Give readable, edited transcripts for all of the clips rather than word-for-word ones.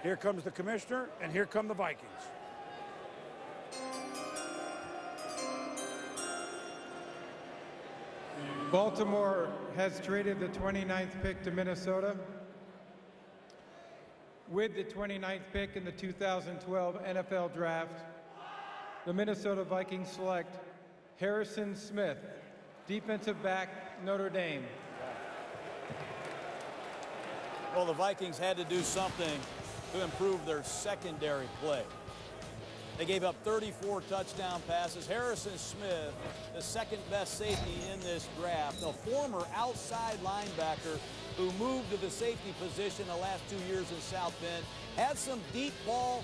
Here comes the commissioner, and here come the Vikings. Baltimore has traded the 29th pick to Minnesota. With the 29th pick in the 2012 NFL Draft, the Minnesota Vikings select Harrison Smith, defensive back, Notre Dame. Well, the Vikings had to do something to improve their secondary play. They gave up 34 touchdown passes. Harrison Smith, the second best safety in this draft, a former outside linebacker who moved to the safety position the last 2 years in South Bend, had some deep ball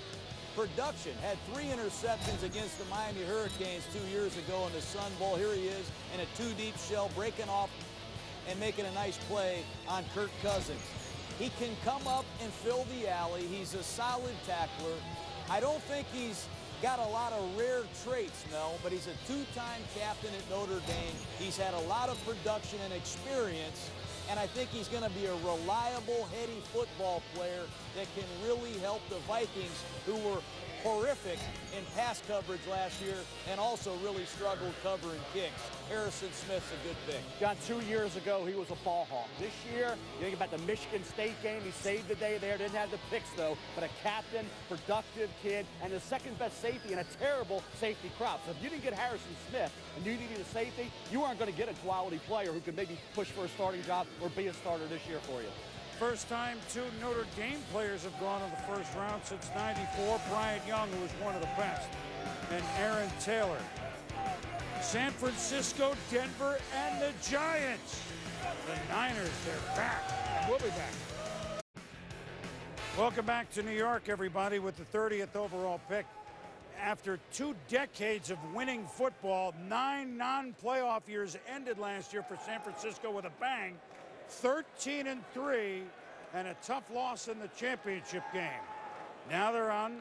production, had 3 interceptions against the Miami Hurricanes 2 years ago in the Sun Bowl. Here he is in a 2-deep shell, breaking off and making a nice play on Kirk Cousins. He can come up and fill the alley. He's a solid tackler. I don't think he's got a lot of rare traits, Mel, but he's a 2-time captain at Notre Dame. He's had a lot of production and experience, and I think he's going to be a reliable, heady football player that can really help the Vikings, who were horrific in pass coverage last year and also really struggled covering kicks. Harrison Smith's a good pick. John, 2 years ago, he was a ball hawk. This year, you think about the Michigan State game, he saved the day there, didn't have the picks though, but a captain, productive kid, and the second best safety in a terrible safety crop. So if you didn't get Harrison Smith and you needed a safety, you aren't going to get a quality player who could maybe push for a starting job or be a starter this year for you. First time 2 Notre Dame players have gone in the first round since '94. Bryant Young, who was one of the best, and Aaron Taylor. San Francisco, Denver, and the Giants. The Niners, they're back. And we'll be back. Welcome back to New York, everybody, with the 30th overall pick. After 2 decades of winning football, 9 non-playoff years ended last year for San Francisco with a bang. 13-3 and a tough loss in the championship game. Now they're on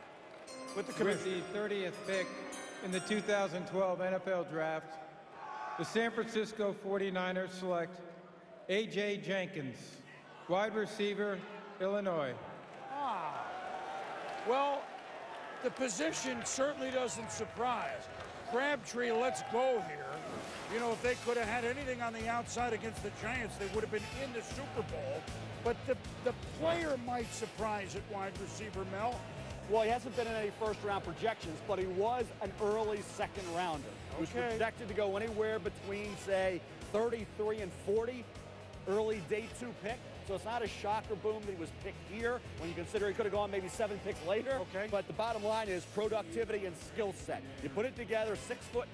with the commissioner. With the 30th pick in the 2012 NFL Draft, the San Francisco 49ers select A.J. Jenkins, wide receiver, Illinois. Well, the position certainly doesn't surprise. Crabtree, let's go here. You know, if they could have had anything on the outside against the Giants, they would have been in the Super Bowl. But the player might surprise at wide receiver, Mel. Well, he hasn't been in any first-round projections, but he was an early second-rounder. He was projected to go anywhere between, say, 33 and 40, early day 2 pick. So it's not a shocker boom that he was picked here when you consider he could have gone maybe 7 picks later. But the bottom line is productivity and skill set. You put it together, 6'1",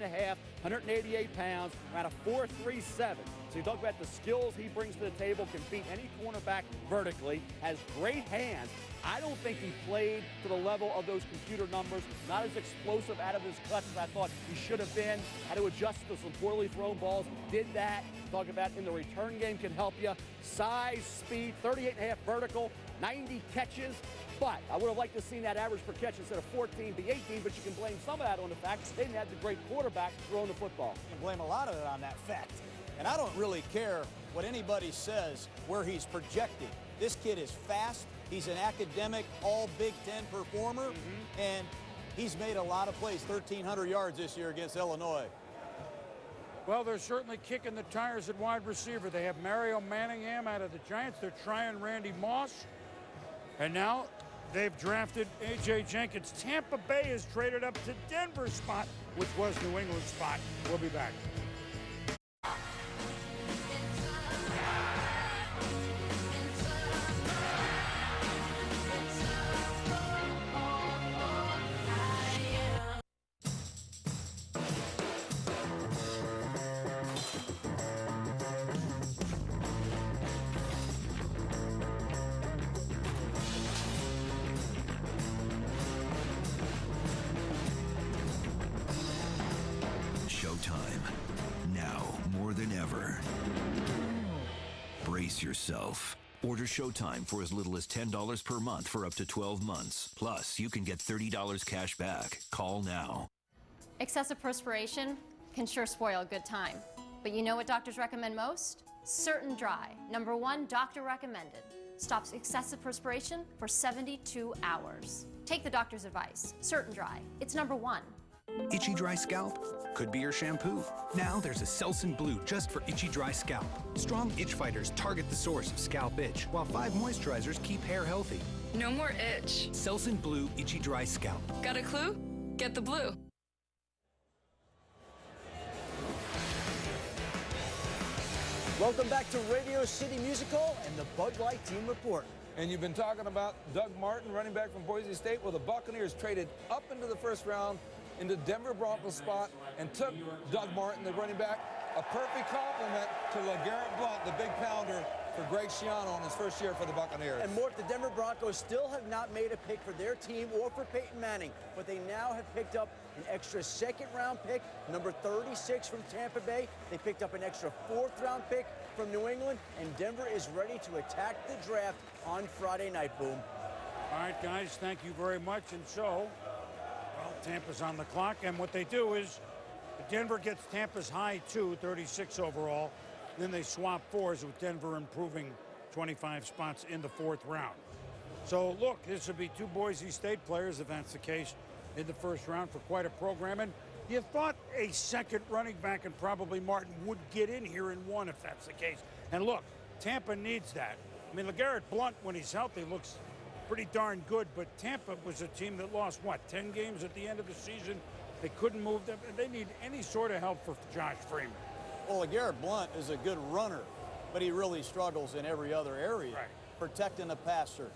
188 pounds, around a 4.37. So you talk about the skills he brings to the table, can beat any cornerback vertically, has great hands. I don't think he played to the level of those computer numbers, not as explosive out of his cuts as I thought he should have been. Had to adjust to some poorly thrown balls, did that. Talk about in the return game can help you. Size, speed, 38.5 vertical, 90 catches. But I would have liked to have seen that average per catch instead of 14 be 18, but you can blame some of that on the fact they didn't have the great quarterback throwing the football. You can blame a lot of it on that fact. And I don't really care what anybody says where he's projecting. This kid is fast. He's an academic, all Big Ten performer, and he's made a lot of plays, 1,300 yards this year against Illinois. Well, they're certainly kicking the tires at wide receiver. They have Mario Manningham out of the Giants. They're trying Randy Moss. And now they've drafted A.J. Jenkins. Tampa Bay has traded up to Denver's spot, which was New England's spot. We'll be back. Yourself. Order Showtime for as little as $10 per month for up to 12 months. Plus, you can get $30 cash back. Call now. Excessive perspiration can sure spoil a good time. But you know what doctors recommend most? Certain Dry. #1, doctor recommended. stops excessive perspiration for 72 hours. Take the doctor's advice. Certain Dry. It's #1. Itchy dry scalp? Could be your shampoo. Now there's a Selsun Blue just for itchy dry scalp. Strong itch fighters target the source of scalp itch, while 5 moisturizers keep hair healthy. No more itch. Selsun Blue Itchy Dry Scalp. Got a clue? Get the blue. Welcome back to Radio City Musical and the Bud Light Team Report. And you've been talking about Doug Martin, running back from Boise State. Well, the Buccaneers traded up into the first round into Denver Broncos spot and took Doug Martin, the running back. A perfect compliment to LeGarrette Blount, the big pounder, for Greg Schiano in his first year for the Buccaneers. And Mort, the Denver Broncos still have not made a pick for their team or for Peyton Manning, but they now have picked up an extra second-round pick, number 36 from Tampa Bay. They picked up an extra fourth-round pick from New England, and Denver is ready to attack the draft on Friday night, Boom. All right, guys, thank you very much. And so, well, Tampa's on the clock, and what they do is Denver gets Tampa's high, 36 overall. Then they swap 4s with Denver improving 25 spots in the 4th round. So, look, this would be 2 Boise State players, if that's the case, in the first round for quite a program. And you thought a second running back and probably Martin would get in here in 1 if that's the case. And look, Tampa needs that. I mean, LeGarrette Blount, when he's healthy, looks pretty darn good, but Tampa was a team that lost, 10 games at the end of the season? They couldn't move them. They need any sort of help for Josh Freeman. Well, LeGarrette Blount is a good runner, but he really struggles in every other area. Right. Protecting the passer,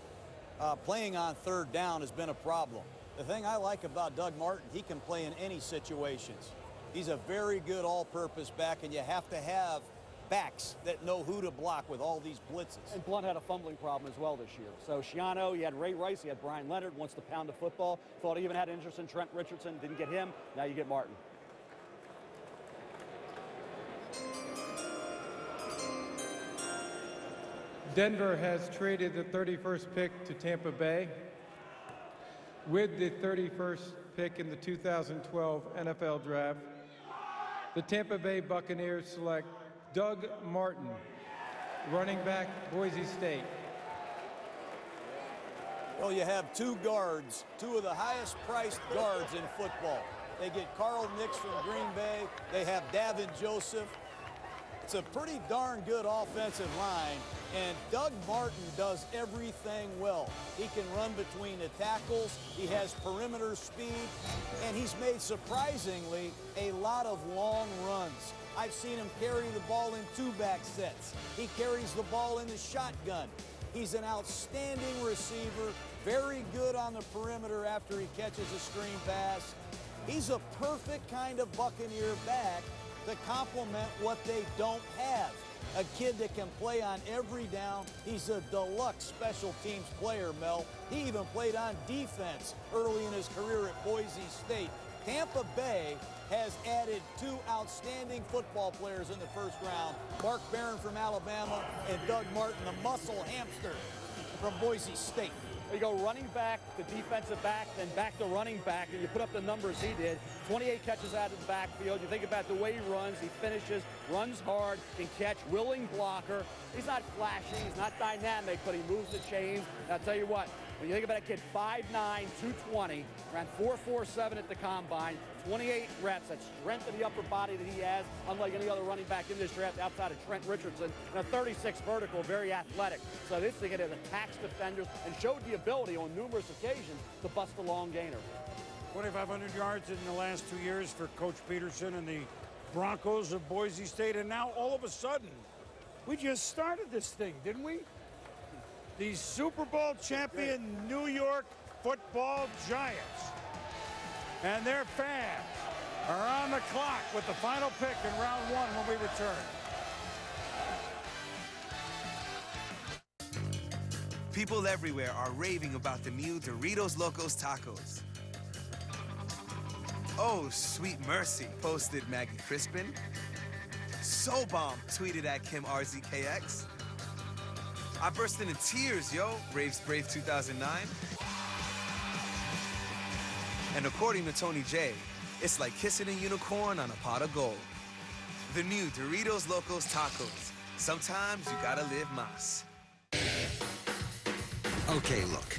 playing on third down has been a problem. The thing I like about Doug Martin, he can play in any situations. He's a very good all-purpose back, and you have to have backs that know who to block with all these blitzes. And Blount had a fumbling problem as well this year. So Schiano, you had Ray Rice, you had Brian Leonard, wants to pound the football. Thought he even had interest in Trent Richardson, didn't get him. Now you get Martin. Denver has traded the 31st pick to Tampa Bay. With the 31st pick in the 2012 NFL Draft, the Tampa Bay Buccaneers select Doug Martin, running back, Boise State. Well, you have 2 guards, 2 of the highest-priced guards in football. They get Carl Nix from Green Bay. They have Davin Joseph. It's a pretty darn good offensive line, and Doug Martin does everything well. He can run between the tackles, he has perimeter speed, and he's made, surprisingly, a lot of long runs. I've seen him carry the ball in 2-back sets. He carries the ball in the shotgun. He's an outstanding receiver, very good on the perimeter after he catches a screen pass. He's a perfect kind of Buccaneer back to complement what they don't have. A kid that can play on every down. He's a deluxe special teams player, Mel. He even played on defense early in his career at Boise State. Tampa Bay has added 2 outstanding football players in the first round. Mark Barron from Alabama and Doug Martin, the muscle hamster from Boise State. You go running back to defensive back, then back to running back, and you put up the numbers he did. 28 catches out of the backfield. You think about the way he runs, he finishes, runs hard, can catch, willing blocker. He's not flashy, he's not dynamic, but he moves the chains. And I'll tell you what, when you think about a kid 5'9", 220, ran 4.47 at the combine, 28 reps, that strength of the upper body that he has, unlike any other running back in this draft outside of Trent Richardson, and a 36 vertical, very athletic. So this thing, it attacks defenders and showed the ability on numerous occasions to bust a long gainer. 2,500 yards in the last 2 years for Coach Peterson and the Broncos of Boise State, and now all of a sudden, we just started this thing, didn't we? The Super Bowl champion New York Football Giants and their fans are on the clock with the final pick in round 1 when we return. People everywhere are raving about the new Doritos Locos Tacos. Oh, sweet mercy, posted Maggie Crispin. So bomb, tweeted at Kim RZKX. I burst into tears, yo, raves Brave 2009. And according to Tony J, it's like kissing a unicorn on a pot of gold. The new Doritos Locos Tacos. Sometimes you gotta live más. Okay, look.